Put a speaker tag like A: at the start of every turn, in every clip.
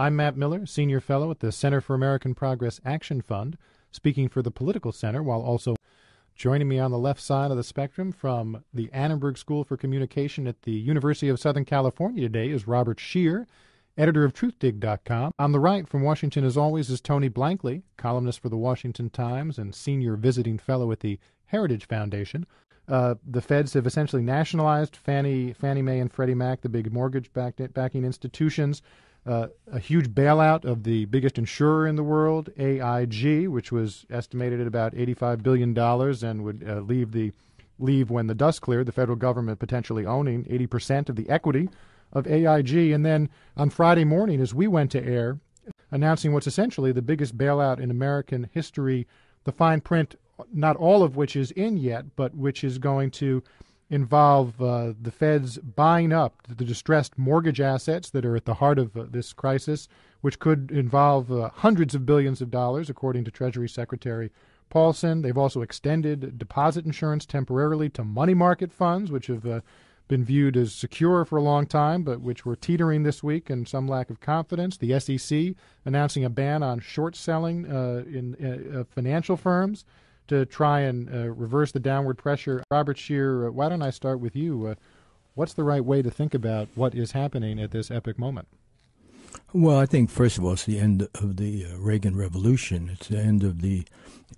A: I'm Matt Miller, Senior Fellow at the Center for American Progress Action Fund, speaking for the Political Center, while also joining me on the left side of the spectrum from the Annenberg School for Communication at the University of Southern California today is Robert Scheer, editor of TruthDig.com. On the right from Washington, as always, is Tony Blankley, columnist for the Washington Times and senior visiting fellow at the Heritage Foundation. The feds have essentially nationalized Fannie Mae and Freddie Mac, the big mortgage-backing institutions. A huge bailout of the biggest insurer in the world, AIG, which was estimated at about $85 billion and would leave when the dust cleared, the federal government potentially owning 80% of the equity of AIG. And then on Friday morning, as we went to air, announcing what's essentially the biggest bailout in American history, the fine print, not all of which is in yet, but which is going to involve the feds buying up the distressed mortgage assets that are at the heart of this crisis, which could involve hundreds of billions of dollars, according to Treasury Secretary Paulson. They've also extended deposit insurance temporarily to money market funds, which have been viewed as secure for a long time, but which were teetering this week in some lack of confidence. The SEC announcing a ban on short selling in financial firms to try and reverse the downward pressure. Robert Scheer, why don't I start with you? What's the right way to think about what is happening at this epic moment?
B: Well, I think, first of all, it's the end of the Reagan Revolution. It's the end of the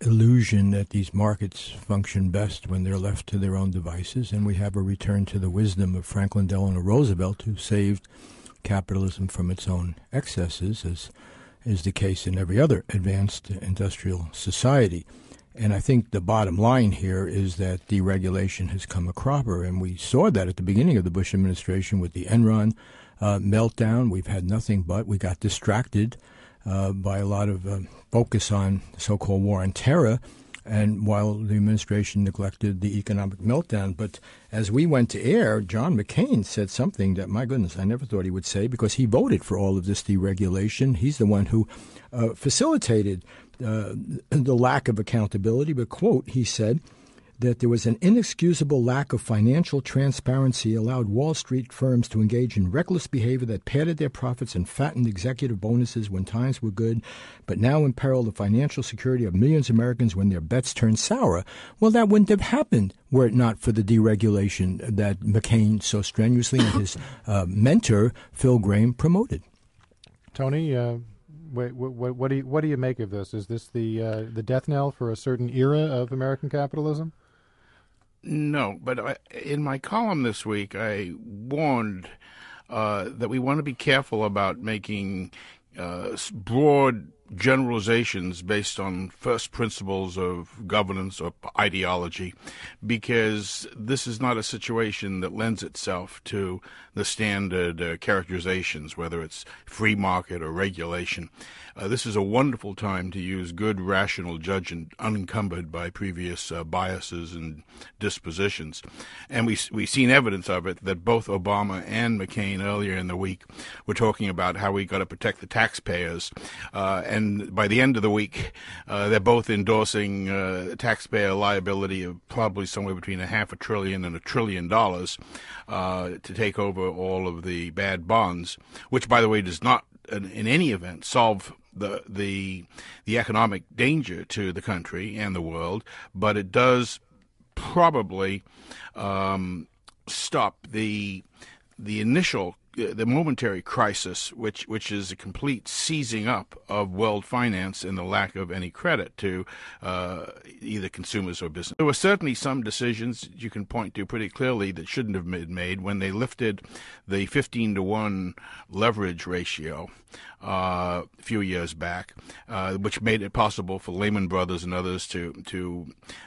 B: illusion that these markets function best when they're left to their own devices, and we have a return to the wisdom of Franklin Delano Roosevelt, who saved capitalism from its own excesses, as is the case in every other advanced industrial society. And I think the bottom line here is that deregulation has come a cropper, and we saw that at the beginning of the Bush administration with the Enron meltdown. We've had nothing but. We got distracted by a lot of focus on the so-called war on terror, and while the administration neglected the economic meltdown. But as we went to air, John McCain said something that, my goodness, I never thought he would say, because he voted for all of this deregulation. He's the one who facilitated the lack of accountability. But, quote, he said that there was an inexcusable lack of financial transparency allowed Wall Street firms to engage in reckless behavior that padded their profits and fattened executive bonuses when times were good, but now imperil the financial security of millions of Americans when their bets turn sour. Well, that wouldn't have happened were it not for the deregulation that McCain so strenuously and his mentor, Phil Gramm, promoted.
A: Tony, what do you make of this? Is this the death knell for a certain era of American capitalism?
C: No, but in my column this week, I warned that we want to be careful about making broad generalizations based on first principles of governance or ideology, because this is not a situation that lends itself to the standard characterizations, whether it's free market or regulation. This is a wonderful time to use good, rational judgment unencumbered by previous biases and dispositions. And we've seen evidence of it that both Obama and McCain earlier in the week were talking about how we got to protect the taxpayers. And by the end of the week, they're both endorsing taxpayer liability of probably somewhere between $500 billion and $1 trillion to take over all of the bad bonds, which, by the way, does not in any event solve the economic danger to the country and the world, but it does probably stop the initial the momentary crisis, which is a complete seizing up of world finance and the lack of any credit to either consumers or business. There were certainly some decisions you can point to pretty clearly that shouldn't have been made when they lifted the 15-to-1 leverage ratio a few years back, which made it possible for Lehman Brothers and others to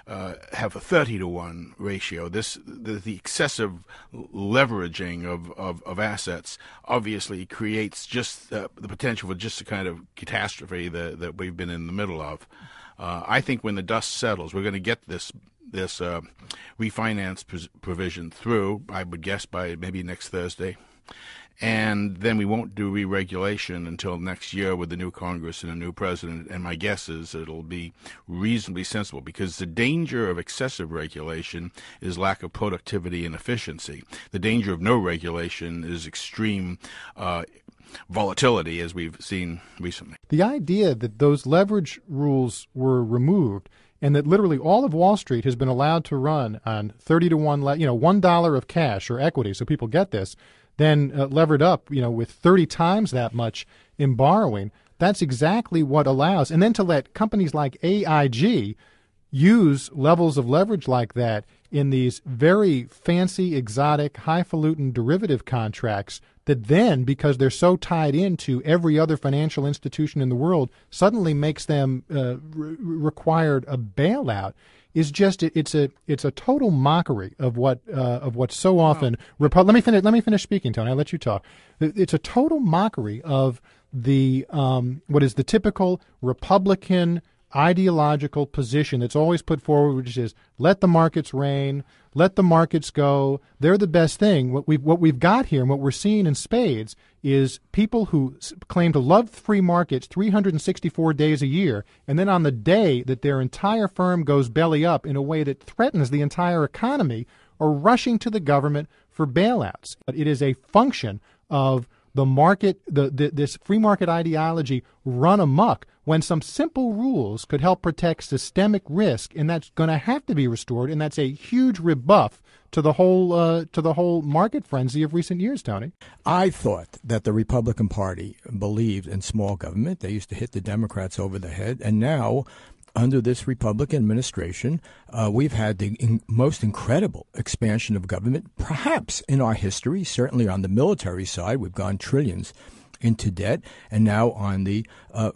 C: have a 30-to-1 ratio. The excessive leveraging of assets obviously creates just the potential for just a kind of catastrophe that we've been in the middle of. I think when the dust settles, we're going to get this refinance provision through, I would guess, by maybe next Thursday. And then we won't do re-regulation until next year with the new Congress and a new president. And my guess is it'll be reasonably sensible, because the danger of excessive regulation is lack of productivity and efficiency. The danger of no regulation is extreme volatility as we've seen recently.
A: The idea that those leverage rules were removed and that literally all of Wall Street has been allowed to run on 30 to 1, $1 of cash or equity, so people get this, then levered up, with 30 times that much in borrowing, that's exactly what allows. And then to let companies like AIG use levels of leverage like that in these very fancy, exotic, highfalutin derivative contracts that then, because they're so tied into every other financial institution in the world, suddenly makes them required a bailout, is just it's a total mockery of what so often. Let me finish speaking, Tony. I'll let you talk. It's a total mockery of the what is the typical Republican ideological position that's always put forward, which is let the markets reign, let the markets go. They're the best thing. What we've got here and what we're seeing in spades is people who claim to love free markets 364 days a year, and then on the day that their entire firm goes belly up in a way that threatens the entire economy, are rushing to the government for bailouts. But it is a function of the market, this free market ideology run amok when some simple rules could help protect systemic risk, and that's going to have to be restored, and that's a huge rebuff to the whole market frenzy of recent years, Tony.
B: I thought that the Republican Party believed in small government. They used to hit the Democrats over the head, and now under this Republican administration, we've had the most incredible expansion of government, perhaps in our history. Certainly on the military side, we've gone trillions into debt, and now on the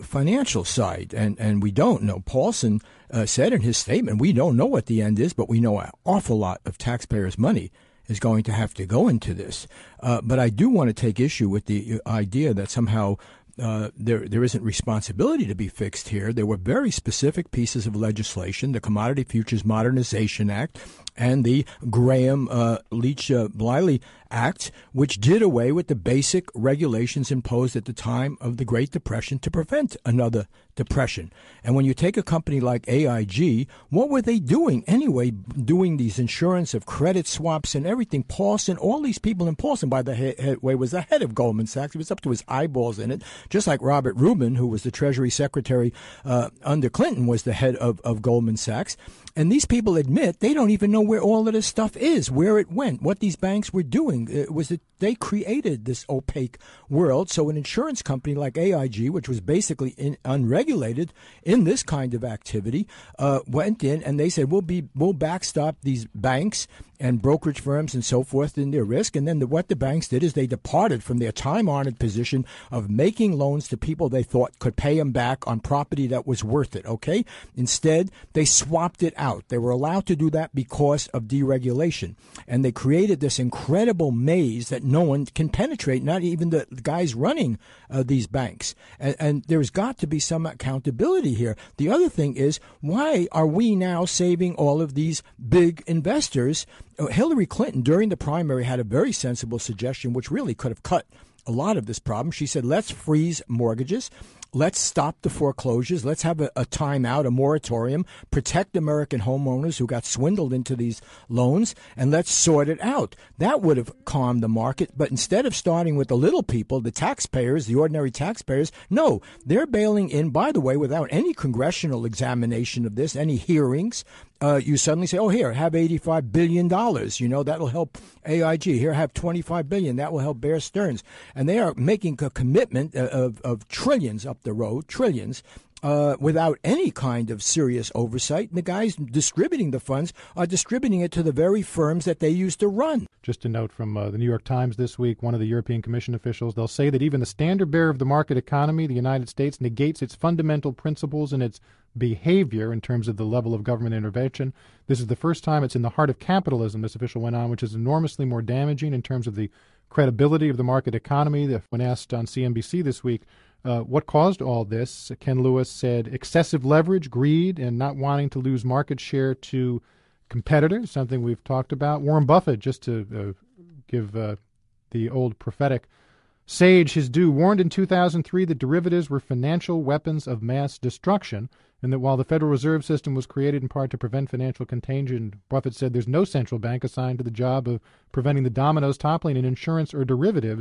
B: financial side. And we don't know. Paulson said in his statement, we don't know what the end is, but we know an awful lot of taxpayers' money is going to have to go into this. But I do want to take issue with the idea that somehow there isn't responsibility to be fixed here. There were very specific pieces of legislation, the Commodity Futures Modernization Act and the Graham-Leach-Bliley Act, which did away with the basic regulations imposed at the time of the Great Depression to prevent another depression. And when you take a company like AIG, what were they doing anyway, doing these insurance of credit swaps and everything? Paulson, all these people in Paulson, by the way, was the head of Goldman Sachs. He was up to his eyeballs in it, just like Robert Rubin, who was the Treasury Secretary under Clinton, was the head of Goldman Sachs. And these people admit they don't even know where all of this stuff is, where it went, what these banks were doing. It was that they created this opaque world. So an insurance company like AIG, which was basically unregulated in this kind of activity, went in and they said, we'll backstop these banks and brokerage firms and so forth in their risk. And then what the banks did is they departed from their time-honored position of making loans to people they thought could pay them back on property that was worth it, okay? Instead, they swapped it out. They were allowed to do that because of deregulation. And they created this incredible maze that no one can penetrate, not even the guys running these banks. And there's got to be some accountability here. The other thing is, why are we now saving all of these big investors? Hillary Clinton, during the primary, had a very sensible suggestion, which really could have cut a lot of this problem. She said, let's freeze mortgages. Let's stop the foreclosures. Let's have a timeout, a moratorium, protect American homeowners who got swindled into these loans, and let's sort it out. That would have calmed the market. But instead of starting with the little people, the taxpayers, the ordinary taxpayers, no, they're bailing in, by the way, without any congressional examination of this, any hearings. You suddenly say, oh, here, have $85 billion. That'll help AIG. Here, have $25 billion. That will help Bear Stearns. And they are making a commitment of trillions up the road, trillions, without any kind of serious oversight. And the guys distributing the funds are distributing it to the very firms that they used to run.
A: Just a note from the New York Times this week, one of the European Commission officials, they'll say that even the standard bearer of the market economy, the United States, negates its fundamental principles and its behavior in terms of the level of government intervention. This is the first time it's in the heart of capitalism, this official went on, which is enormously more damaging in terms of the credibility of the market economy. When asked on CNBC this week what caused all this, Ken Lewis said excessive leverage, greed, and not wanting to lose market share to competitors, something we've talked about. Warren Buffett, just to give the old prophetic sage his due, warned in 2003 that derivatives were financial weapons of mass destruction, and that while the Federal Reserve System was created in part to prevent financial contagion, Buffett said there's no central bank assigned to the job of preventing the dominoes toppling in insurance or derivatives.